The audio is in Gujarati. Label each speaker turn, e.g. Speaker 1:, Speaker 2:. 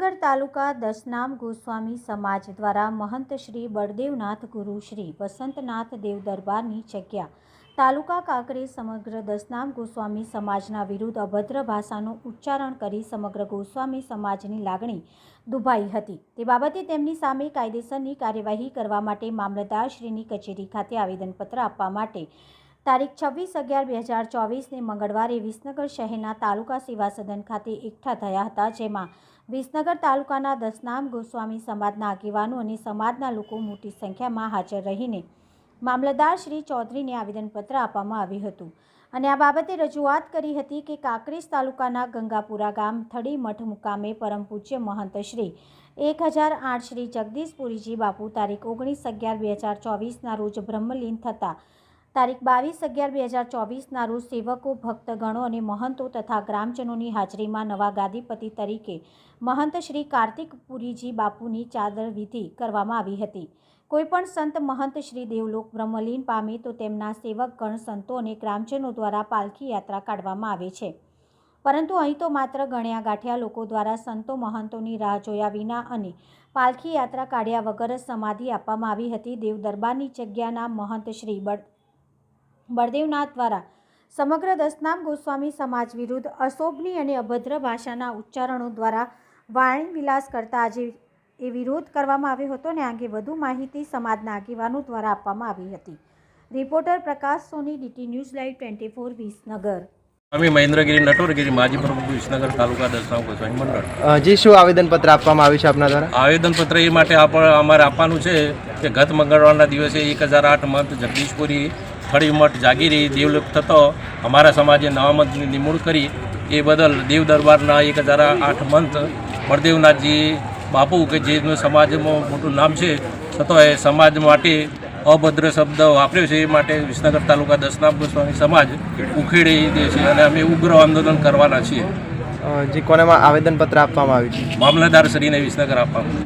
Speaker 1: વિસનગર તાલુકા દસનામ ગોસ્વામી સમાજ દ્વારા મહંત શ્રી બળદેવનાથ ગુરુ શ્રી વસંતનાથ દેવ દરબારની જગ્યા તાલુકા કાંકરેજ સમગ્ર દસનામ ગોસ્વામી સમાજના વિરુદ્ધ અભદ્ર ભાષાનું ઉચ્ચારણ કરી સમગ્ર ગોસ્વામી સમાજની લાગણી દુભાઈ હતી। તે બાબતે તેમની સામે કાયદેસરની કાર્યવાહી કરવા માટે મામલતદારશ્રીની કચેરી ખાતે આવેદનપત્ર આપવા માટે તારીખ 26/11/2024 મંગળવારે વિસનગર શહેરના તાલુકા સેવા સદન ખાતે એકઠા થયા હતા, જેમાં વિસનગર તાલુકાના દસનામ ગોસ્વામી સમાજના આગેવાનો અને સમાજના લોકો મોટી સંખ્યામાં હાજર રહીને મામલતદાર શ્રી ચૌધરીને આવેદનપત્ર આપવામાં આવ્યું હતું અને આ બાબતે રજૂઆત કરી હતી કે કાંકરેજ તાલુકાના ગંગાપુરા ગામ થડી મઠ મુકામે પરમ પૂજ્ય મહંત શ્રી 1008 શ્રી જગદીશપુરીજી બાપુ તારીખ 19/11/2024 રોજ બ્રહ્મલીન થતા તારીખ 22/11/2024 રોજ સેવકો, ભક્તગણો અને મહંતો તથા ગ્રામજનોની હાજરીમાં નવા ગાદીપતિ તરીકે મહંત શ્રી કાર્તિકપુરીજી બાપુની ચાદર વિધિ કરવામાં આવી હતી। કોઈપણ સંત મહંત શ્રી દેવલોક બ્રહ્મલીન પામે તો તેમના સેવકગણ, સંતો અને ગ્રામજનો દ્વારા પાલખી યાત્રા કાઢવામાં આવે છે, પરંતુ અહીં તો માત્ર ગણ્યા ગાંઠ્યા લોકો દ્વારા સંતો મહંતોની રાહ જોયા વિના અને પાલખી યાત્રા કાઢ્યા વગર સમાધિ આપવામાં આવી હતી। દેવ દરબારની જગ્યાના મહંત શ્રી બળદેવનાથ દ્વારા સમગ્ર દસનામ ગોસ્વામી સમાજ વિરુદ્ધ અશોભનીય અને અભદ્ર ભાષાના ઉચ્ચારણો દ્વારા વાણી વિલાસ કરતા આજે એ વિરોધ કરવામાં આવ્યો હતો અને આ અંગે વધુ માહિતી સમાજના આગેવાનો દ્વારા આપવામાં આવી હતી। રિપોર્ટર પ્રકાશ સોની, DT ન્યૂઝ લાઈવ 24 વિસનગર।
Speaker 2: અમે મહેન્દ્રગીરી નટવરગીરી માજી પ્રમુખ વિસનગર તાલુકા દસનામ ગોસ્વામી મંડળ।
Speaker 3: જી, શું આવેદનપત્ર આપવામાં આવ્યું છે આપના દ્વારા?
Speaker 2: આવેદનપત્ર એ માટે અમારે આપવાનું છે કે ગત મંગળવારના દિવસે 1008 મહંત જગદીશપુરી થડી મઠ જાગીરી દેવલોક થતો અમારા સમાજે નવા મહંતની નિમણૂક કરી એ બદલ દેવ દરબારના 1008 મહંત બળદેવનાથજી બાપુ કે જેનું સમાજમાં મોટું નામ છે, છતાં એ સમાજ માટે અભદ્ર શબ્દ વાપર્યો છે, એ માટે વિસનગર તાલુકા દસનામ ગોસ્વામી સમાજ ઉખેડી દે છે અને અમે ઉગ્ર આંદોલન કરવાના છીએ।
Speaker 3: જી, કોને આવેદનપત્ર આપવામાં આવ્યું છે?
Speaker 2: મામલતદાર શ્રીને વિસનગર આપવાનું।